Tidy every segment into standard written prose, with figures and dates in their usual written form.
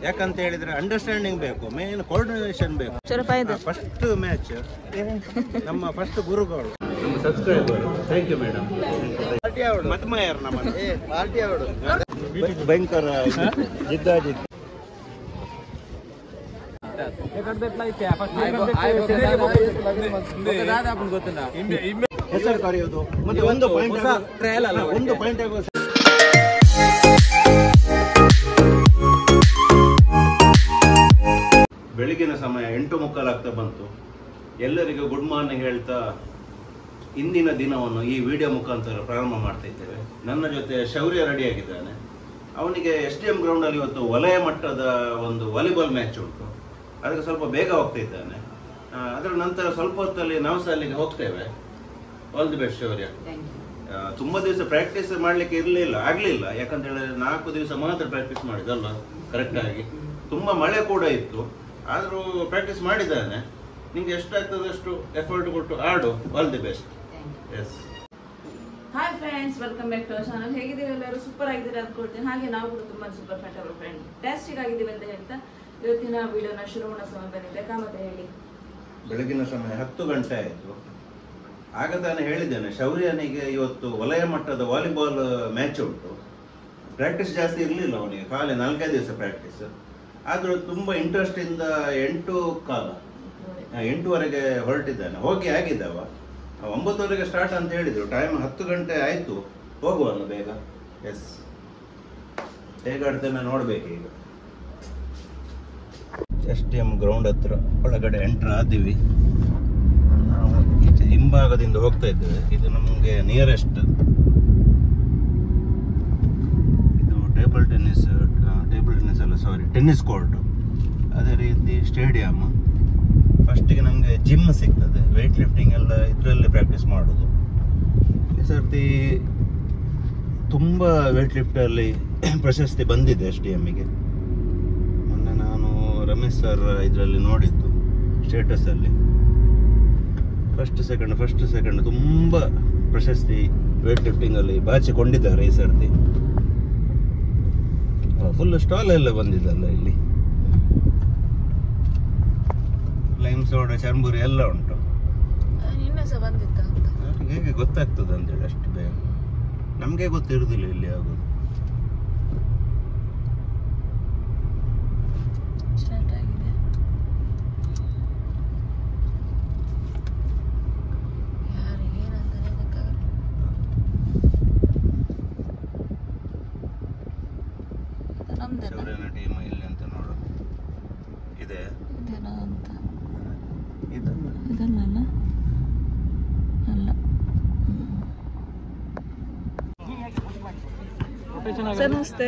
ಯಾಕಂತ ಹೇಳಿದ್ರೆ ಅಂಡರ್ಸ್ಟ್ಯಾಂಡಿಂಗ್ ಬೇಕು, ಮೇನ್ ಕೋಆರ್ಡಿನೇಷನ್ ಬೇಕು. ಫಸ್ಟ್ ಮ್ಯಾಚ್ ನಮ್ಮ ಫಸ್ಟ್ ಗುರುಗಳು ನಮ್ಮ ಸಬ್ಸ್ಕ್ರೈಬರ್. Thank you madam. ಮತ್ಮಯರ್ ನಮ್ಮಲ್ಲಿ ಪಾರ್ಟಿ ಅವರು ಭಯಂಕರ ಜಿದ್ದಾಜಿದ್ದು. ಹೆಸರು ಕರೆಯೋದು ಮತ್ತೆ ಒಂದು ಪಾಯಿಂಟ್ ಆಗುವ ಬೆಳಗಿನ ಸಮಯ 8:15 ಆಗ್ತಾ ಬಂತು. ಎಲ್ಲರಿಗೂ ಗುಡ್ ಮಾರ್ನಿಂಗ್ ಹೇಳ್ತಾ ಇಂದಿನ ದಿನವನ್ನು ಈ ವಿಡಿಯೋ ಮುಖಾಂತರ ಪ್ರಾರಂಭ ಮಾಡ್ತಾ ಇದ್ದೇವೆ. ನನ್ನ ಜೊತೆ ಶೌರ್ಯ ರೆಡಿ ಆಗಿದ್ದಾನೆ. ಅವನಿಗೆ SDM ಗ್ರೌಂಡ್ ಅಲ್ಲಿ ಇವತ್ತು ವಲಯ ಮಟ್ಟದ ಒಂದು ವಾಲಿಬಾಲ್ ಮ್ಯಾಚ್ ಉಂಟು. ಅದಕ್ಕೆ ಸ್ವಲ್ಪ ಬೇಗ ಹೋಗ್ತಾ ಇದ್ದಾನೆ. ಅದರ ನಂತರ ಸ್ವಲ್ಪ ಹೊತ್ತಲ್ಲಿ ನಾವು ಸಹ ಅಲ್ಲಿಗೆ ಹೋಗ್ತೇವೆ. ಆಲ್ ದಿ ಬೆಸ್ಟ್ ಶೌರ್ಯ. ತುಂಬಾ ದಿವಸ ಪ್ರಾಕ್ಟೀಸ್ ಮಾಡ್ಲಿಕ್ಕೆ ಆಗ್ಲಿಲ್ಲ. ಯಾಕಂತ ಹೇಳಿದ್ರೆ 4 ದಿವಸ ಮಾತ್ರ ಪ್ರಾಕ್ಟೀಸ್ ಮಾಡಿದಲ್ಲ ಕರೆಕ್ಟ್ ಆಗಿ. ತುಂಬಾ ಮಳೆ ಕೂಡ ಇತ್ತು, ಆದ್ರೂ ಪ್ರಾಕ್ಟೀಸ್ ಮಾಡಿದ್ದಾನೆ. ನಿಮ್ಗೆ ಎಷ್ಟಾಗ್ತದೆ ಅಷ್ಟು ಎಫರ್ಟ್ ಕೊಟ್ಟು ಆಡು. All the best. Yes. Hi friends, welcome back to our channel. ಹೇಗಿದ್ದೀವಿ ಎಲ್ಲರೂ? ಸೂಪರ್ ಆಗಿದ್ದೀರಾ ಅಂದ್ಕೊಳ್ತೀನಿ. ಹಾಗೆ ನಾವು ಕೂಡ ತುಂಬಾ ಸೂಪರ್ ಫ್ಯಾಂಟಾಸ್ಟಿಕ್ ಆಗಿದ್ದೀವಿ ಅಂತ ಹೇಳ್ತಾ ಇವತ್ತಿನ ವಿಡಿಯೋನ ಶುರು ಮಾಡೋ ಸಮಯ ಬಂದಿದೆ. ಮತ್ತೆ ಹೇಳಿ. ಬೆಳಗಿನ ಸಮಯ 10 ಗಂಟೆ ಆಯ್ತು. ಆಗ ತಾನೇ ಹೇಳಿದ್ದೇನೆ ಶೌರ್ಯನಿಗೆ ಇವತ್ತು ವಲಯ ಮಟ್ಟದ ವಾಲಿಬಾಲ್ ಮ್ಯಾಚ್ ಉಂಟು. ಪ್ರಾಕ್ಟೀಸ್ ಜಾಸ್ತಿ ಇರಲಿಲ್ಲ ಅವನಿಗೆ, ಖಾಲಿ 4-5 ದಿವಸ ಪ್ರಾಕ್ಟೀಸ್. ಆದ್ರೂ ತುಂಬಾ ಇಂಟ್ರೆಸ್ಟ್ ಇಂದ 8:15 ಹೊರಟಿದ್ದಾನೆ. ಹೋಗಿ ಆಗಿದ್ದವ 9:00 ಸ್ಟಾರ್ಟ್ ಅಂತ ಹೇಳಿದ್ರು. ಟೈಮ್ 10 ಗಂಟೆ ಆಯ್ತು. ಹೋಗುವಲ್ಲ ಬೇಗ. ಎಸ್, ಹೇಗಾಡ್ತೇನೆ ನೋಡ್ಬೇಕು. ಈಗ SDM ಗ್ರೌಂಡ್ ಹತ್ರ ಒಳಗಡೆ ಎಂಟರ್ ಆದಿವಿ. ನಾವು ಈಚೆ ಹಿಂಭಾಗದಿಂದ ಹೋಗ್ತಾ ಇದ್ದೇವೆ. ಇದು ನಮಗೆ ನಿಯರೆಸ್ಟ್. ಇದು ಟೇಬಲ್ ಟೆನ್ನಿಸ್ ಅಲ್ಲ, ಸಾರಿ, ಟೆನ್ನಿಸ್ ಕೋರ್ಟ್. ಅದೇ ರೀತಿ ಸ್ಟೇಡಿಯಂ. ಫಸ್ಟಿಗೆ ನಮಗೆ ಜಿಮ್ ಸಿಗ್ತದೆ. ವೆಯ್ಟ್ ಲಿಫ್ಟಿಂಗ್ ಎಲ್ಲ ಇದರಲ್ಲಿ ಪ್ರಾಕ್ಟೀಸ್ ಮಾಡೋದು. ಈ ಸರ್ತಿ ತುಂಬ ವೆಯ್ಟ್ ಲಿಫ್ಟಲ್ಲಿ ಪ್ರಶಸ್ತಿ ಬಂದಿದೆ SDMಗೆ. ಮೊನ್ನೆ ನಾನು ರಮೇಶ್ ಸರ್ ಇದರಲ್ಲಿ ನೋಡಿದ್ದು ಸ್ಟೇಟಸಲ್ಲಿ. ಫಸ್ಟ್ ಸೆಕೆಂಡ್ ತುಂಬ ಪ್ರಶಸ್ತಿ ವೆಯ್ಟ್ ಲಿಫ್ಟಿಂಗಲ್ಲಿ ಬಾಚಿಕೊಂಡಿದ್ದಾರೆ ಈ ಸರ್ತಿ. ಫುಲ್ ಸ್ಟಾಲ್ ಎಲ್ಲ ಬಂದಿದ್ದಲ್ಲ ಇಲ್ಲಿ. ಲೈಮ್ ಸೋಡಾ, ಚರ್ಮುರಿ ಎಲ್ಲ ಉಂಟು. ಹೇಗೆ ಗೊತ್ತಾಗ್ತದೆ ಅಂತೇಳಿ ಅಷ್ಟು ಬೇಗ ನಮಗೆ ಗೊತ್ತಿರುವುದಿಲ್ಲ ಇಲ್ಲಿ ಆಗೋದು. ಶೌರ್ಯನ ಟೀಮ್ ಇಲ್ಲಿ ಅಂತ ನೋಡು. ಇದೆ ಇದಲ್ಲ ಅಲ್ಲ ಸರ್, ನಮಸ್ತೆ.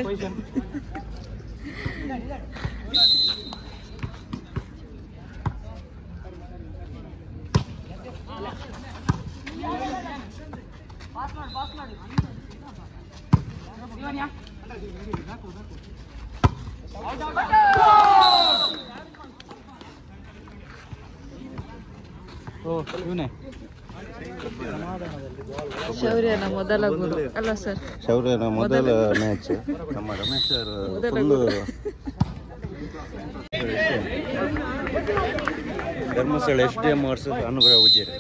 ಶೌರ್ಯನ ಮೊದಲ ಗುರು ಅಲ್ಲ ಸರ್? ಶೌರ್ಯನ ಮೊದಲ ಮ್ಯಾಚ್. ನಮ್ಮ Ramesh sir full Dharmasthala SDM versus ಅನುಗ್ರಹ ಉಜಿರೆ.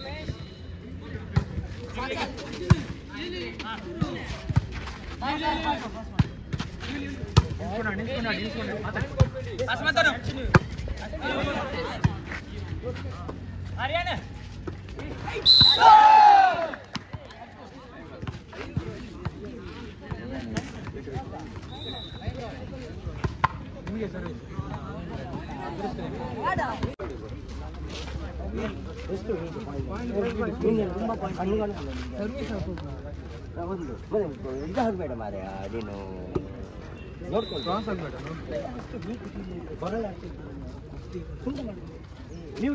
ಇದಾಗಬೇಡ ಮಾರ್ರೆ, ನೀನು ನೋಡ್ಕೊಂಡು ನೀವು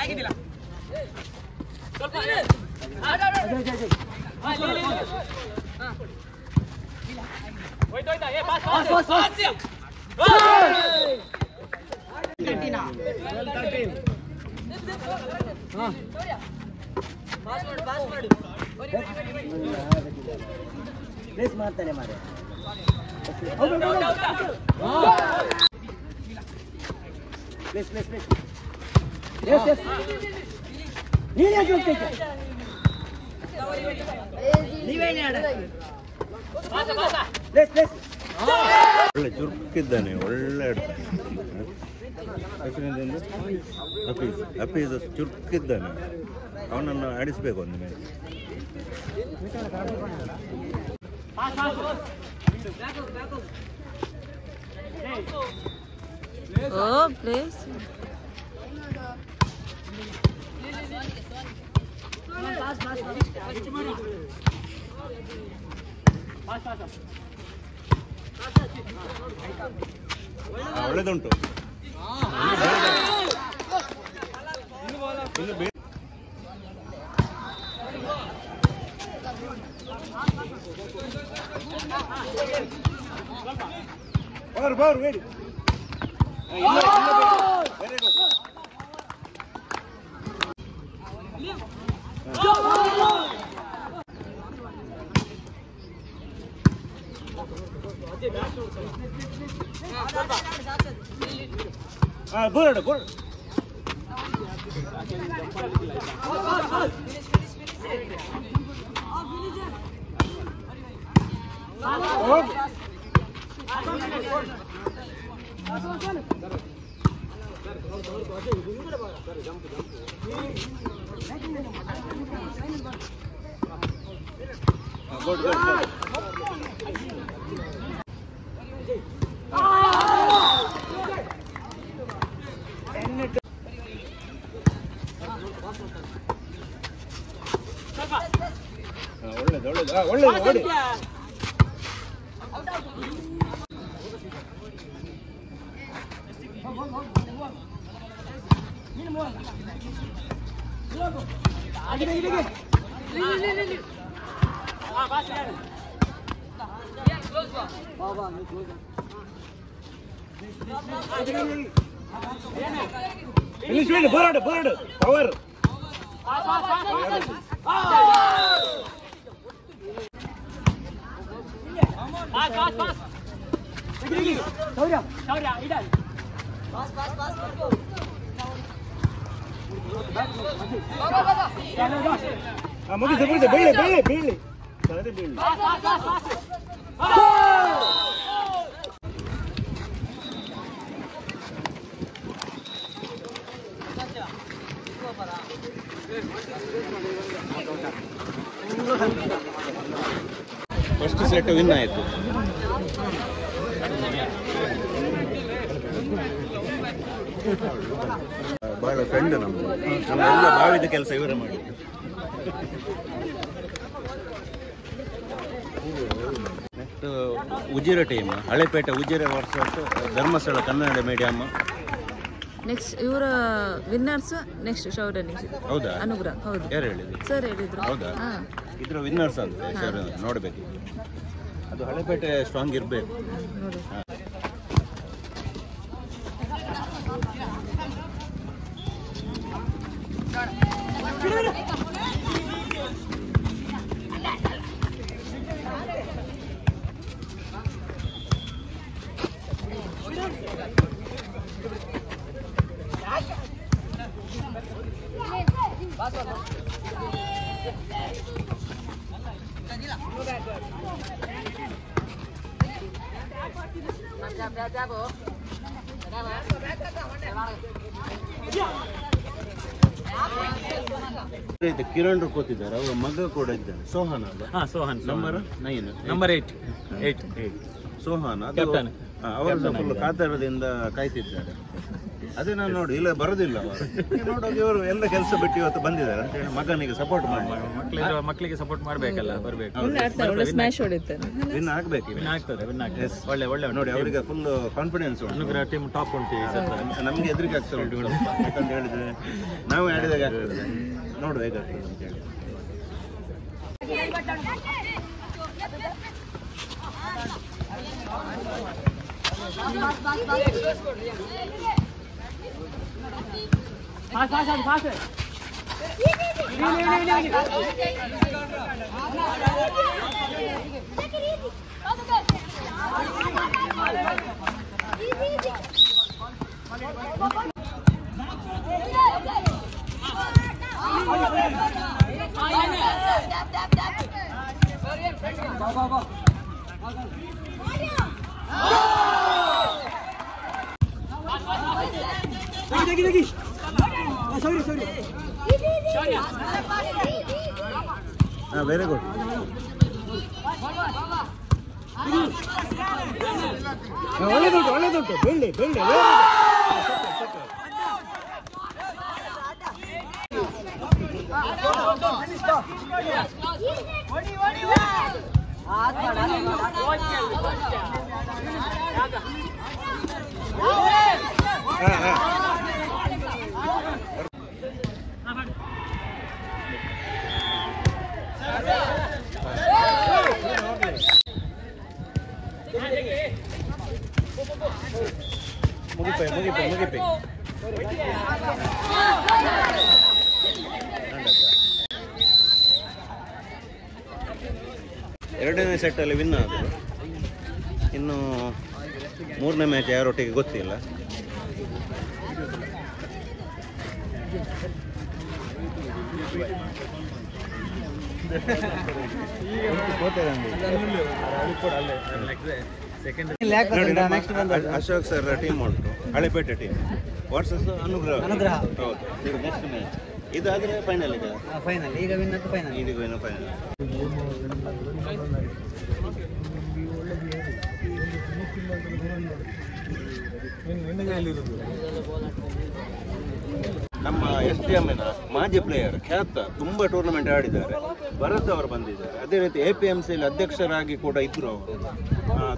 ಆಗಿಲ್ಲ ಸ್ವಲ್ಪ ಹೋಯ್ತು. ಪ್ಲೇಸ್ ಮಾಡ್ತಾನೆ ಮಾರೆ. ನೀನ್ ಯಾಕೆ ಹೋಗ್ತೈತೆ? ಒಳ್ಳೆ ಚುರುಕಿದ್ದಾನೆ, ಒಳ್ಳೆ ಅಪೀಸ್ ಚುರುಕಿದ್ದಾನೆ. ಅವನನ್ನು ಆಡಿಸ್ಬೇಕು ಒಂದು ಮೇಲೆ. ಪ್ಲೇಸ್ ಒಳ್ಳೆದುಂಟು. ಒಳ್ಳೆ ಬರ್ಡ್ ಪವರ್. ಮುಗಿಸ ಬೀಳಿ ಬೀಳಿ ಬೀಳಿ ಬೀಳಿ. ಫಸ್ಟ್ ಸೆಟ್ ವಿನ್ ಆಯಿತು. ಬಹಳ ಫ್ರೆಂಡ್ ನಮ್ದು. ನಮ್ಮೆಲ್ಲ ಬಾವಿದ ಕೆಲಸ ಇವರೇ ಮಾಡಿದ್ದು. Next Ujire team, Halepete Ujire versus Dharmasthala Kannada medium. Next ಇವರ ವಿನ್ನರ್ಸ್ ನೆಕ್ಸ್ಟ್ ಶೌರ್ಯ. ಹೌದಾ? ಅನುಗ್ರಹ. ಹೌದು. ಯಾರು ಹೇಳಿದ್ರು? ಸರ್ ಹೇಳಿದ್ರು. ಹೌದಾ? ಇದ್ರ ವಿನ್ನರ್ಸ್ ಅಂತ ನೋಡ್ಬೇಕು. ಅದು ಹಳೆಪೇಟೆ ಸ್ಟ್ರಾಂಗ್ ಇರ್ಬೇಕು. ಕಿರಣ್ ಕೂತಿದ್ದಾರೆ, ಅವರ ಮಗ ಕೂಡ ಇದ್ದಾನೆ, ಸೋಹನ್ ಅಲ್ಲ? ಸೋಹನ್. Number 9, number 8. ಸೋಹನ್ ಅವರು ಫುಲ್ ಕಾತರದಿಂದ ಕಾಯ್ತಿದ್ದಾರೆ. ಅದೇ ನಾನು ನೋಡಿ, ಇಲ್ಲ ಬರೋದಿಲ್ಲ ಅವರು. ನೋಡೋದು ಇವರು ಎಲ್ಲ ಕೆಲಸ ಬಿಟ್ಟು ಇವತ್ತು ಬಂದಿದ್ದಾರೆ ಅಂತ ಹೇಳಿ ಮಗನಿಗೆ ಸಪೋರ್ಟ್ ಮಾಡಿ. ಮಕ್ಕಳಿಗೆ ಸಪೋರ್ಟ್ ಮಾಡ್ಬೇಕಲ್ಲ, ಬರ್ಬೇಕು. ವಿನ್ ಆಗ್ಬೇಕು. ಒಳ್ಳೆ ಒಳ್ಳೆ ನೋಡಿ, ಅವರಿಗೆ ಫುಲ್ ಕಾನ್ಫಿಡೆನ್ಸ್ ಉಂಟು. ಟೀಮ್ ಟಾಪ್ ಉಂಟು. ನಮ್ಗೆ ಹೆದರಿಕೆ ಆಗ್ತದೆ ಉಂಟು ಯಾಕಂತ ಹೇಳಿದ್ರೆ ನಾವು ಆಡಿದಾಗ ಆಗ್ತದೆ. ನೋಡುವ ಹೇಗಾಗ್ತದೆ ಅಂತ ಹೇಳಿ. Very good. ಒಳ್ಳೆದುಂಟು ಬೆಳ್ಳಿ ಬೆಳ್ಳಿ ಮುಗಿಪೈ ಎರಡನೇ ಸೆಟ್ಟಲ್ಲಿ ವಿನ್ ಆದರು. ಇನ್ನು ಮೂರನೇ ಮ್ಯಾಚ್ ಯಾರೊಟ್ಟಿಗೆ ಗೊತ್ತಿಲ್ಲ. ಅಶೋಕ್ ಸರ್ ಟೀಮ್ ಉಂಟು, ಹಳೆಪೇಟೆ ಟೀಮ್ ವರ್ಸಸ್ ಅನುಗ್ರಹ. ಹೌದು, ಇದು ನೆಕ್ಸ್ಟ್ ಮ್ಯಾಚ್. ಇದಾದ್ರೆ ಫೈನಲ್ ಇದೆ. ಫೈನಲ್ ಈಗ ವಿನ್ ಅಂತ ಫೈನಲ್. ಈಗ ವಿನ್ ಫೈನಲ್. ನಮ್ಮ SDMನ ಮಾಜಿ ಪ್ಲೇಯರ್ ಖ್ಯಾತ ತುಂಬಾ ಟೂರ್ನಮೆಂಟ್ ಆಡಿದ್ದಾರೆ, ಭರತ್ ಅವರು ಬಂದಿದ್ದಾರೆ. ಅದೇ ರೀತಿ APMCಯಲ್ಲಿ ಅಧ್ಯಕ್ಷರಾಗಿ ಕೂಡ ಇದ್ರು ಅವರು.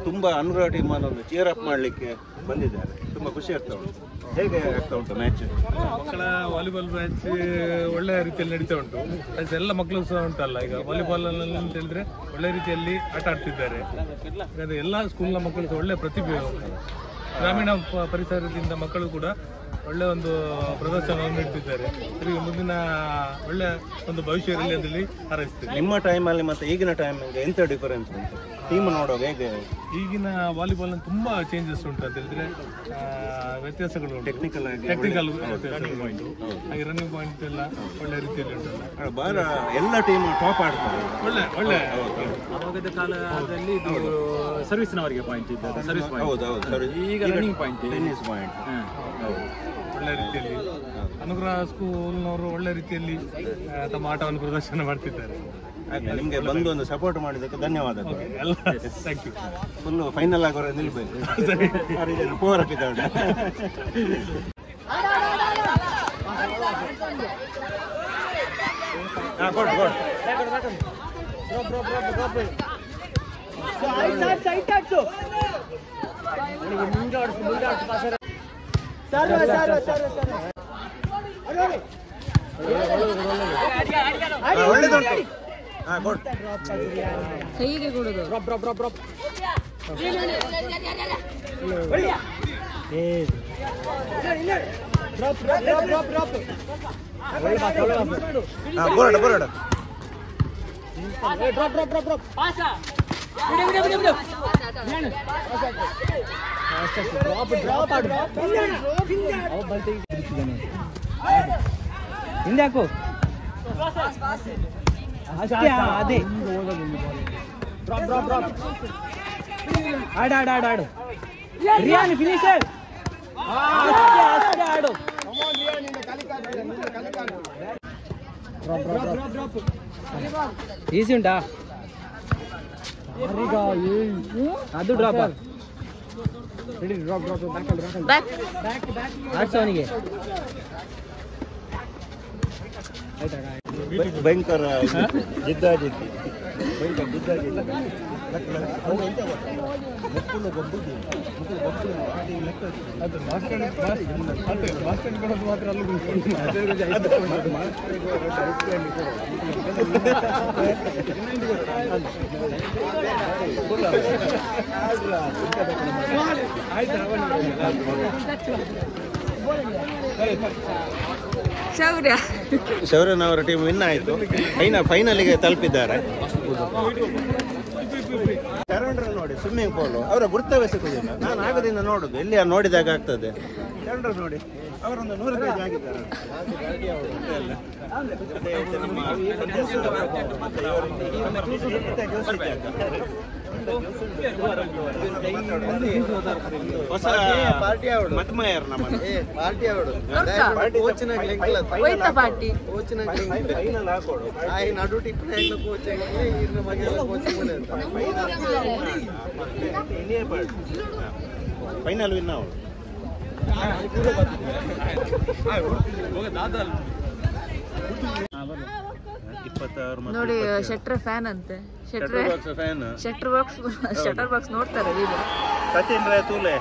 ತುಂಬಾ ಅನುಗ್ರಹ ಟೀಮ್ ಅನ್ನೊಂದು ಚೇರ್ ಅಪ್ ಮಾಡ್ಲಿಕ್ಕೆ ಬಂದಿದ್ದಾರೆ. ತುಂಬಾ ಖುಷಿ ಆಗ್ತಾ ಉಂಟು. ಹೇಗೆ ಆಗ್ತಾ ಉಂಟು ಮ್ಯಾಚ್? ಮಕ್ಕಳ ವಾಲಿಬಾಲ್ ಮ್ಯಾಚ್ ಒಳ್ಳೆ ರೀತಿಯಲ್ಲಿ ನಡೀತಾ ಉಂಟು. ಎಲ್ಲ ಮಕ್ಕಳು ಸಹ ಉಂಟಲ್ಲ, ಈಗ ವಾಲಿಬಾಲ್ ಅಂತ ಹೇಳಿದ್ರೆ ಒಳ್ಳೆ ರೀತಿಯಲ್ಲಿ ಆಟ ಆಡ್ತಿದ್ದಾರೆ. ಎಲ್ಲ ಸ್ಕೂಲ್ನ ಮಕ್ಕಳು ಸಹ ಒಳ್ಳೆ ಪ್ರತಿಭೆ ಉಂಟು. ಗ್ರಾಮೀಣ ಪರಿಸರದಿಂದ ಮಕ್ಕಳು ಕೂಡ ಒಳ್ಳೆ ಒಂದು ಪ್ರದರ್ಶನವನ್ನು ನೀಡ್ತಿದ್ದಾರೆ. ಇವರಿಗೆ ಮುಂದಿನ ಒಳ್ಳೆ ಒಂದು ಭವಿಷ್ಯ ಇರಲಿ ಅಂತೇಳಿ ಹಾರೈಸ್ತೀವಿ. ನಿಮ್ಮ ಟೈಮಲ್ಲಿ ಮತ್ತೆ ಈಗಿನ ಟೈಮಿಗೆ ಎಂತ ಡಿಫರೆನ್ಸ್ ಉಂಟು ಟೀಮ್ ನೋಡುವಾಗ? ಹೇಗೆ ಈಗಿನ ವಾಲಿಬಾಲ್ ತುಂಬಾ ಚೇಂಜಸ್ ಉಂಟು ಅಂತ ಹೇಳಿದ್ರೆ ವ್ಯತ್ಯಾಸಗಳು ಟೆಕ್ನಿಕಲ್ ವ್ಯತ್ಯಾಸಗಳು ಉಂಟು. ಹಾಗೆ ರನ್ನಿಂಗ್ ಪಾಯಿಂಟ್ ಎಲ್ಲ ಒಳ್ಳೆ ರೀತಿಯಲ್ಲಿ ಉಂಟಲ್ಲ. ಬಾರ ಎಲ್ಲ ಟೀಮ್ ಟಾಪ್ ಆಡ್ತಾರೆ. ಒಳ್ಳೆ ಒಳ್ಳೆ ಅವಾಗದ ಕಾಲದಲ್ಲಿ ಇದು ಸರ್ವಿಸ್ನವರಿಗೆ ಪಾಯಿಂಟ್ ಇದ್ದದ್ದು, ಸರ್ವಿಸ್ ಹೌದು ಹೌದು. ಈಗ ರನ್ನಿಂಗ್ ಪಾಯಿಂಟ್, ಟೆನ್ನಿಸ್ ಪಾಯಿಂಟ್. ಒಳ್ಳೆ ರೀತಿಯಲ್ಲಿ ಅನುಗ್ರಹ ಸ್ಕೂಲ್ನವರು ಒಳ್ಳೆ ರೀತಿಯಲ್ಲಿ ತಮ್ಮ ಆಟವನ್ನು ಪ್ರದರ್ಶನ ಮಾಡ್ತಿದ್ದಾರೆ. ಹಾಗೆ ನಿಮ್ಗೆ ಬಂದು ಒಂದು ಸಪೋರ್ಟ್ ಮಾಡಿದ್ದಕ್ಕೆ ಧನ್ಯವಾದಗಳು. ಎಲ್ಲ ಥ್ಯಾಂಕ್ ಯು. ಫುಲ್ ಫೈನಲ್ ಆಗೋರೆ ನಿಲ್ಬೇಕು. ಪವರ್ ಹಾಕಿದ್ದಾಳೆ. ಒಳ್ಳೆದುಂಟು. ಕೈಗೆ ಕೊಡೋದು. Board board. ಹಿಂದೆ ಹಾಕು. ಅಷ್ಟೇ ಅದೇ. ಆಡು ಆಡು ಆಡು ಆಡು. ರಿಯಾನ್ ಫಿನಿಶರ್. ಅಷ್ಟೇ ಆಡು. ಈಸಿ ಉಂಟಾ? ಅದು ಡ್ರಾಪ್. ಆಡ್ಸು ಅವನಿಗೆ. ಭಯಂಕರ ಜಿದ್ದಾಜಿದ್ದಿ. ಭಯಂಕರ ಜಿದ್ದಾಜಿದ್ದಿ. ಅದು ಮಾಸ್ಟರ್ ಕೊಡೋದು ಮಾತ್ರ ಅಲ್ಲೂ ಶೌರ್ಯನವರ ಟೀಮ್ ವಿನ್ ಆಯಿತು. ಫೈನಲಿಗೆ ತಲುಪಿದ್ದಾರೆ. ಶರಣರು ನೋಡಿ ಸ್ವಿಮ್ಮಿಂಗ್ ಪೂಲ್ ಅವರ ಗುರ್ತವೇ ಸಿಗುದಿಲ್ಲ. ನಾನು ಆಗದಿಂದ ನೋಡುದು, ಎಲ್ಲಿ ನೋಡಿದಾಗ ಆಗ್ತದೆ. ಶರಣರು ನೋಡಿ ಅವರೊಂದು 100 ಪೇಜ್ ಆಗಿದ್ದಾರೆ. ಹೊಸ ಮತ್ಮಯರ್ ನಮ್ಮನ್ನು ಫೈನಲ್ ವಿನ್ ಅವರು. ನೋಡಿ ಶೆಟ್ರ್ ಫ್ಯಾನ್ ಅಂತೆ. ಶೆಟ್ರ್ ಬಾಕ್ಸ್ ನೋಡ್ತಾರೆ. ಸಚಿನ್ ರಾಯ್ ತೂಲೆ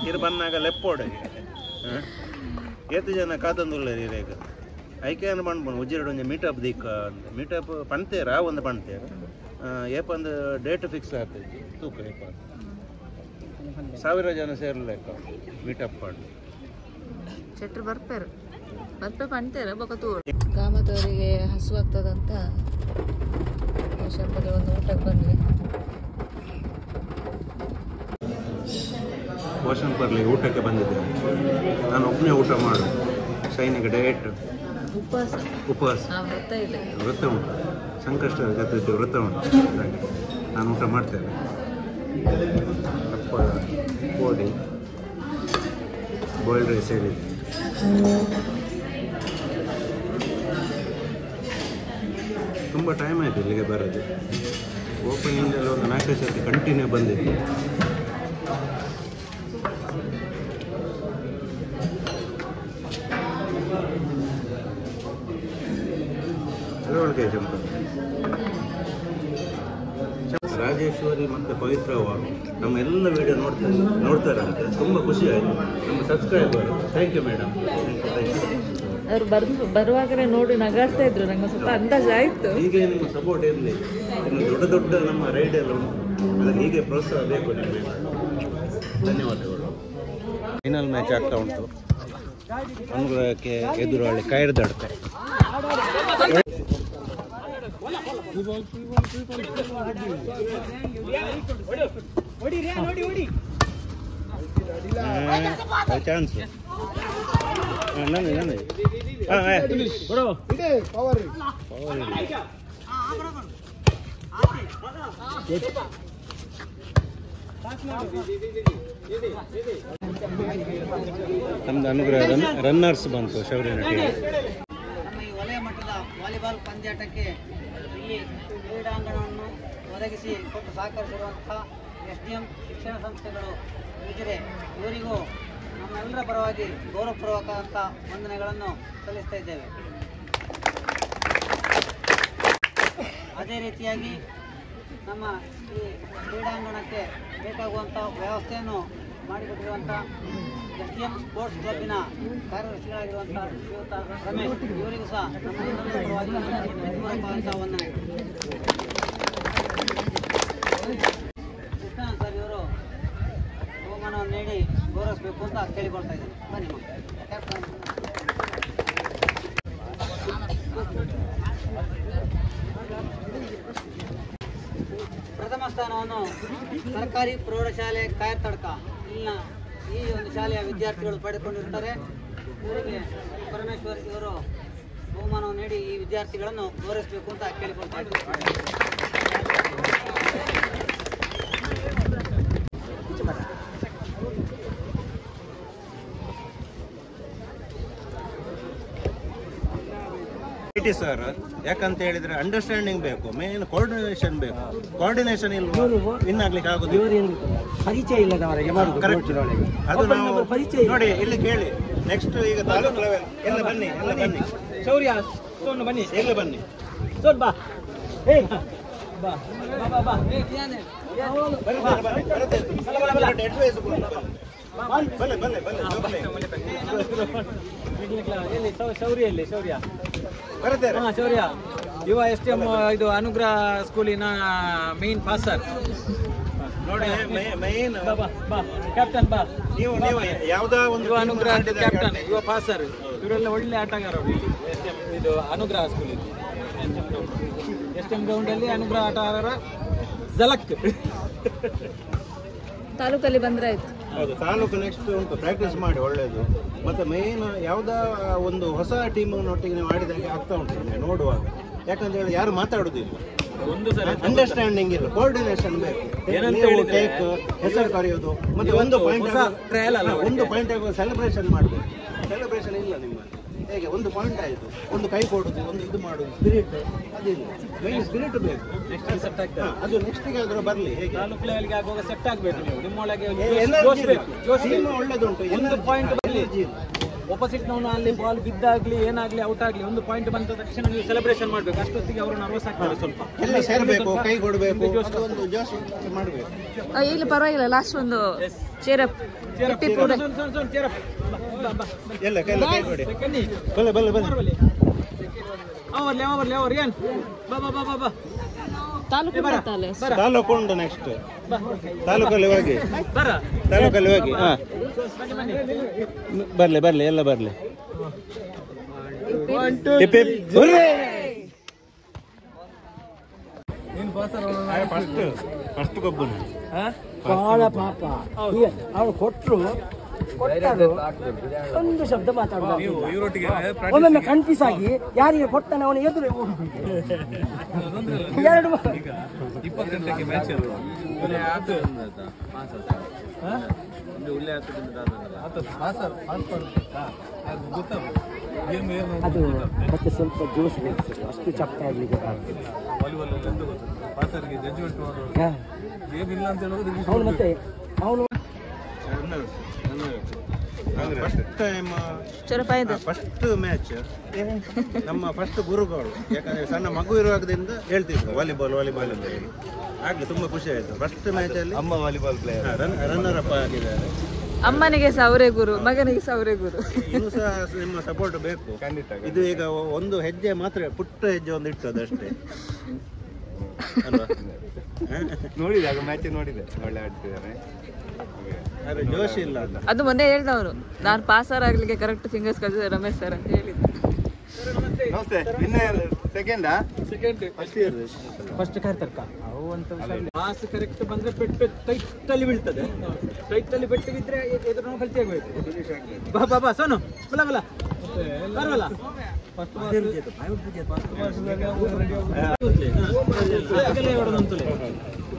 ಇರ್ ಬಂದಾಗ ಲೆಪ್ಪೋಡೆ ಏತು ಜನ ಕಾದಂದುಲ್ಲ ಈಗ ಐಕೆಯನ್ನು ಪಣ್ಪಣ್ ಉಜ್ಜಿರಡು ಒಂಜಿ ಮೀಟಪ್ ದಿಕ್ಕ ಮೀಟಪ್ ಪಣ್ತೇರ ಒಂದು ಪಣ್ತೇರ ಏಪಂದು ಡೇಟ್ ಫಿಕ್ಸ್ ಆಗ್ತೈತಿ ತೂಕ ಏಪ 1000 ಜನ ಸೇರ್ಲೆಕ್ಕ ಮೀಟಪ್ ಪಂಡು ಶೆಟ್ರ್ ಬರ್ಪೇರು ಪಣ್ತೇರ ಬೊಕತೂರು ಕಾಮತವರಿಗೆ ಹಸುವಾಗ್ತದಂತ ಶಂಬಗೆ ಒಂದು ಊಟಕ್ಕೆ ಬಂದ್ವಿ. ಪೋಷನ್ ಬರ್ಲಿ ಊಟಕ್ಕೆ ಬಂದಿದ್ದೇನೆ. ನಾನು ಒಬ್ಬನೇ ಊಟ ಮಾಡು. ಶೈನಿಗೆ ಡಯಟ್ ಉಪವಾಸ ವ್ರತ ಉಂಟು. ಸಂಕಷ್ಟ ಜೊತೆ ವ್ರತ ಉಂಟು. ನಾನು ಊಟ ಮಾಡ್ತೇನೆ. ಹಪ್ಪಳ, ಕೋಡಿ, ಬಾಯ್ಲ್ಡ್ ರೈಸ್ ಹೇಳಿದ್ದೆ. ತುಂಬ ಟೈಮ್ ಆಯಿತು ಇಲ್ಲಿಗೆ ಬರೋದು. ಓಪನಿಂಗಲ್ಲಿ ಒಂದು 4 ಸರ್ತಿ ಕಂಟಿನ್ಯೂ ಬಂದಿತ್ತು. ಒಳಗೆ ಜಂಪ ರಾಜೇಶ್ವರಿ ಮತ್ತು ಪವಿತ್ರ ಅವರು ನಮ್ಮ ಎಲ್ಲ ವಿಡಿಯೋ ನೋಡ್ತಾರೆ ಅಂತ ತುಂಬ ಖುಷಿ ಆಯಿತು. ನಮ್ಮ ಸಬ್ಸ್ಕ್ರೈಬರ್. Thank you madam. ಅವ್ರು ಬರುವಾಗಲೇ ನೋಡಿ ನಗಾಡ್ತಾ ಇದ್ರು. ನಂಗೆ ಸ್ವಲ್ಪ ಅಂದಾಜು ಆಯ್ತು. ಹೀಗೆ ನಿಮ್ಮ ಸಪೋರ್ಟ್ ಇರಲಿ. ಇನ್ನು ದೊಡ್ಡ ದೊಡ್ಡ ನಮ್ಮ ರೈಡ್ ಎಲ್ಲ ಉಂಟು. ಅದಕ್ಕೆ ಹೀಗೆ ಪ್ರೋತ್ಸಾಹ ಬೇಕು ನಿಮಗೆ. ಧನ್ಯವಾದಗಳು. ಫೈನಲ್ ಮ್ಯಾಚ್ ಆಗ್ತಾ ಉಂಟು. ಅನುಗ್ರಹಕ್ಕೆ ಎದುರಾಳಿ ಕಾಯ್ದಡ್ತೆ. ಚಾನ್ಸ್ ನಮ್ದು ಅನುಗ್ರಹ ರನ್ನರ್ಸ್ ಬಂತು ಶೌರ್ಯನ ಟೀಮ್. ನಮ್ಮ ಈ ವಲಯ ಮಟ್ಟದ ವಾಲಿಬಾಲ್ ಪಂದ್ಯಾಟಕ್ಕೆ ಇಲ್ಲಿ ಕ್ರೀಡಾಂಗಣವನ್ನು ಒದಗಿಸಿ ಕೊಟ್ಟು ಸಹಕರಿಸಿರುವಂತಹ SDM ಶಿಕ್ಷಣ ಸಂಸ್ಥೆಗಳು ಇದ್ದರೆ ಇವರಿಗೂ ನಮ್ಮೆಲ್ಲರ ಪರವಾಗಿ ಗೌರವಪೂರ್ವಕವಾದಂಥ ವಂದನೆಗಳನ್ನು ಸಲ್ಲಿಸ್ತಾ ಇದ್ದೇವೆ. ಅದೇ ರೀತಿಯಾಗಿ ನಮ್ಮ ಈ ಕ್ರೀಡಾಂಗಣಕ್ಕೆ ಬೇಕಾಗುವಂಥ ವ್ಯವಸ್ಥೆಯನ್ನು ಮಾಡಿಕೊಟ್ಟಿರುವಂಥ SDM ಸ್ಪೋರ್ಟ್ಸ್ ಕ್ಲಬ್ಬಿನ ಕಾರ್ಯದರ್ಶಿಗಳಾಗಿರುವಂಥ ಶ್ರೀಯುತ ರಮೇಶ್ ಇವರಿಗೂ ಸಹ ನಮ್ಮ ಪರವಾಗಿ ಪೂರ್ವಕವಾದಂಥ ವಂದನೆ. ಕೃಷ್ಣನ್ ಸರ್ ಇವರು ಬಹುಮಾನವನ್ನು ನೀಡಿ ಗೌರವಿಸಬೇಕು ಅಂತ ಕೇಳಿಕೊಳ್ತಾ ಇದ್ದಾರೆ. ಬನ್ನಿ ಕ್ಯಾಪ್ಟನ್. ಪ್ರಥಮ ಸ್ಥಾನವನ್ನು ಸರ್ಕಾರಿ ಪ್ರೌಢಶಾಲೆ ಕಾಯತಡ್ಕ ಇಲ್ಲಿನ ಈ ಒಂದು ಶಾಲೆಯ ವಿದ್ಯಾರ್ಥಿಗಳು ಪಡೆದುಕೊಂಡಿರ್ತಾರೆ. ಇವರಿಗೆ ಪರಮೇಶ್ವರ್ ಇವರು ಬಹುಮಾನವನ್ನು ನೀಡಿ ಈ ವಿದ್ಯಾರ್ಥಿಗಳನ್ನು ಗೌರವಿಸಬೇಕು ಅಂತ ಕೇಳಿಕೊಳ್ತಾ ಇದ್ದಾರೆ. ಸರ್ ಯಾಕಂತ ಹೇಳಿದ್ರೆ ಅಂಡರ್ಸ್ಟ್ಯಾಂಡಿಂಗ್ ಬೇಕು, ಮೇನ್ ಕೋಆರ್ಡಿನೇಷನ್ ಬೇಕು. ಕೋಆರ್ಡಿನೇಷನ್ ಇಲ್ಲ ವಿನ್ ಆಗ್ಲಿಕ್ಕೆ ಆಗುದಿಲ್ಲ. ಪರಿಚಯ ಇಲ್ಲದವರಿಗೆ ಅದು ನಾವು ನೋಡಿ ಇಲ್ಲಿ ಕೇಳಿ. ನೆಕ್ಸ್ಟ್ ಈಗ ತಾಲೂಕು ಲೆವೆಲ್ ಎಲ್ಲ ಬನ್ನಿ, ಎಲ್ಲ ಬನ್ನಿ. ಶೌರ್ಯ ಸೋನು ಬನ್ನಿ, ಎಲ್ಲ ಬನ್ನಿ. ಸೋನ್ ಬಾ, ಬಾ ಬಾ ಬಾ ಬಾ. ಶೌರ್ಯ ಶೌರ್ಯ ಇವ STM ಇದು ಅನುಗ್ರಹ ಸ್ಕೂಲಿನ ಮೇನ್ ಪಾಸರ್ ನೋಡಿ ಮೇನ್ ಕ್ಯಾಪ್ಟನ್ ಬಾ ನೀವು ಯಾವ್ದಾ ಒಂದು ಅನುಗ್ರಹ ಕ್ಯಾಪ್ಟನ್ ಇವ ಪಾಸರ್ ಇವರೆಲ್ಲ ಒಳ್ಳೆ ಆಟಗಾರರು ಇಲ್ಲಿ STM ಇದು ಅನುಗ್ರಹ ಸ್ಕೂಲ್ ಇಲ್ಲಿ STM ಗ್ರೌಂಡ್ ಅಲ್ಲಿ ಅನುಗ್ರಹ ಆಟಗಾರರ ಜಲಕ್ ತಾಲೂಕಲ್ಲಿ ಬಂದ್ರೆ ಆಯ್ತು. ಹೌದು, ತಾಲೂಕು ನೆಕ್ಸ್ಟ್ ಉಂಟು, ಪ್ರಾಕ್ಟೀಸ್ ಮಾಡಿ ಒಳ್ಳೇದು. ಮತ್ತೆ ಮೇನ್ ಯಾವ್ದಾ ಒಂದು ಹೊಸ ಟೀಮ್ನೊಟ್ಟಿಗೆ ನೀವು ಆಡಿದಾಗೆ ಆಗ್ತಾ ಉಂಟು ನಮಗೆ ನೋಡುವಾಗ. ಯಾಕಂತ ಹೇಳಿ ಯಾರು ಮಾತಾಡುದಿಲ್ಲ, ಅಂಡರ್ಸ್ಟ್ಯಾಂಡಿಂಗ್ ಇಲ್ಲ, ಕೋಆರ್ಡಿನೇಷನ್ ಬೇಕು. ಟೇಕ್ ಹೆಸರು ಕರೆಯೋದು ಮತ್ತೆ ಒಂದು ಪಾಯಿಂಟ್ ಆಗುವ ಸೆಲೆಬ್ರೇಷನ್ ಮಾಡಬೇಕು. ಸೆಲೆಬ್ರೇಷನ್ ಇಲ್ಲ ನಿಮ್ಮಲ್ಲಿ. ಹೇಗೆ ಒಂದು ಪಾಯಿಂಟ್ ಆಯಿತು, ಒಂದು ಕೈ ಕೊಡುದು, ಒಂದು ಇದು ಮಾಡುದು, ಸ್ಪಿರಿಟ್ ಅದಿಲ್ಲ. ಮೈನ್ ಸ್ಪಿರಿಟ್ ಬೇಕು. ಅದು ನೆಕ್ಸ್ಟ್ಗೆ ಆದ್ರೂ ಬರಲಿ. ಹೇಗೆ ತಾಲೂಕು ಲೆವೆಲ್ಗೆ ಆಗುವಾಗ ಸೆಟ್ ಆಗಬೇಕು. ನೀವು ನಿಮ್ಮೊಳಗೆ ಒಳ್ಳೇದುಂಟು, ಒಂದು ಪಾಯಿಂಟ್ ಬರಲಿ. ಆಪೋಸಿಟ್ ನವನು ಅಲ್ಲಿ ಬಾಲ್ ಬಿದ್ದಾಗ್ಲಿ ಏನಾಗ್ಲಿ ಔಟ್ ಆಗ್ಲಿ ಒಂದು ಪಾಯಿಂಟ್ ಬಂದ ತಕ್ಷಣ ನೀವು ಸೆಲೆಬ್ರೇಷನ್ ಮಾಡ್ಬೇಕು. ಅಷ್ಟೊತ್ತಿಗೆ ಅವರು ನರ್ವಸ್ ಆಗ್ತಾರೆ ಸ್ವಲ್ಪ. ಎಲ್ಲಿ ಸೇರ್ಬೇಕು, ಕೈ ಕೊಡಬೇಕು, ಒಂದು ಜೋಶ್ ಮಾಡಬೇಕು. ಇಲ್ಲಿ ಪರವಾಗಿಲ್ಲ, ಲಾಸ್ಟ್ ಒಂದು ಚೇರಪ್ ಎಲ್ಲ ಕೈ ಕೊಡಿ. ಬಲ್ಲೆ ಬಲ್ಲೆ ಬಲ್ಲೆ ಅವ್ರು ಏನ್ ಬಾ ತಾಲೂಕು ಉಂಟು. ನೆಕ್ಸ್ಟ್ ತಾಲೂಕಲ್ಲಿ ಹೋಗಿ, ತಾಲೂಕಲ್ಲಿ ಹೋಗಿ. ಬರ್ಲಿ ಬರ್ಲಿ, ಎಲ್ಲ ಬರ್ಲಿ. ಫಸ್ಟ್ ಗೊಬ್ಬನ ಬಹಳ ಪಾಪ ಅವನು ಕೊಟ್ಟರು ಒಂದು ಶಬ್ದ ಮಾತಾಡೋದು. ಒಮ್ಮೊಮ್ಮೆ ಕನ್ಫ್ಯೂಸ್ ಆಗಿ ಯಾರಿಗೆ ಕೊಡ್ತಾನೆ ಅವನು ಎದುರು ಎರಡು 20 ಗಂಟೆಗೆ ಮ್ಯಾಚ್ ಅದು ಮತ್ತೆ ಸ್ವಲ್ಪ ಜೋಶ್ ಬೇಕು, ಅಷ್ಟು ಚಪ್ಪ ಆಗ್ಲಿಕ್ಕೆ ವಾಲಿಬಾಲ್ ಎಂತ ಗೊತ್ತಿಲ್ಲ, ಪಾಸರ್ಗೆ ಜಡ್ಜ್ಮೆಂಟ್ ಮಾಡೋದು ಗೇಮ್ ಇಲ್ಲ ಅಂತ ಹೇಳೋದು. ಅವನು ಮತ್ತೆ ಅವನು ಫಸ್ಟ್ ಟೈಮ್ ಫಸ್ಟ್ ಮ್ಯಾಚ್ ನಮ್ಮ ಫಸ್ಟ್ ಗುರುಗಳು. ಯಾಕಂದ್ರೆ ಸಣ್ಣ ಮಗು ಇರುವಾಗದಿಂದ ಹೇಳ್ತಿದ್ರು ವಾಲಿಬಾಲ್ ವಾಲಿಬಾಲ್ ಅಂತ ಹೇಳಿ. ಆಗ್ಲಿ ತುಂಬಾ ಖುಷಿ ಆಯ್ತು. ಫಸ್ಟ್ ಮ್ಯಾಚ್ ಅಲ್ಲಿ ಅಮ್ಮ ವಾಲಿಬಾಲ್ ಪ್ಲೇಯರ್ ರನ್ನರ್ ಅಪ್ ಆಗಿದ್ದಾರೆ. ಅಮ್ಮನಿಗೆ ಸೌರೇ ಗುರು, ಮಗನಿಗೆ ಸೌರೇ ಗುರು. ಇನ್ನೂ ಸಹ ನಿಮ್ಮ ಸಪೋರ್ಟ್ ಬೇಕು ಖಂಡಿತ. ಇದು ಈಗ ಒಂದು ಹೆಜ್ಜೆ ಮಾತ್ರ, ಪುಟ್ಟ ಹೆಜ್ಜೆ ಒಂದು ಇಟ್ಟದು ಅಷ್ಟೇ ಅಲ್ವಾ? ನೋಡಿದಾಗ ಮ್ಯಾಚ್ ನೋಡಿದೆ, ಒಳ್ಳೆ ಆಡ್ತಿದ್ದಾರೆ. ಅರೆ ಜೋಶ್ ಇಲ್ಲ ಅಂತ. ಅದು ಮೊನ್ನೆ ಹೇಳ್ದವನು, ನಾನು ಪಾಸರ್ ಆಗ್ಲಿಕ್ಕೆ ಕರೆಕ್ಟ್ ಫಿಂಗರ್ಸ್ ಕಳಿಸಿದೆ ರಮೇಶ್ ಸರ್ ಅಂತ ಹೇಳಿದ್ದೆ. ನಮಸ್ತೆ. ವಿನ್ನರ್ ಸೆಕೆಂಡಾ? ಫಸ್ಟ್ ಕರ್ತಕ್ಕ ಅವು ಅಂತ ಪಾಸ್ ಕರೆಕ್ಟ್ ಬಂದ್ರೆ ಪೆಟ್ಟು ಟೈಟ್ ಅಲ್ಲಿ ಬೀಳ್ತದೆ. ಟೈಟ್ ಅಲ್ಲಿ ಪೆಟ್ಟು ಬಿದ್ರೆ ಎದುರು ನಾವು ಕಲ್ತಿ ಆಗ್ಬೇಕು. ಬಾ ಬಾ ಬಾ ಸೋನು ಬಲ ಬಲ ಬರವಲ್ಲ.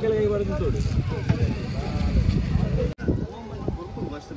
ಕೆಳಗೆ ಹೊಡೆದು ತೋಡು. ಮಸ್ತ್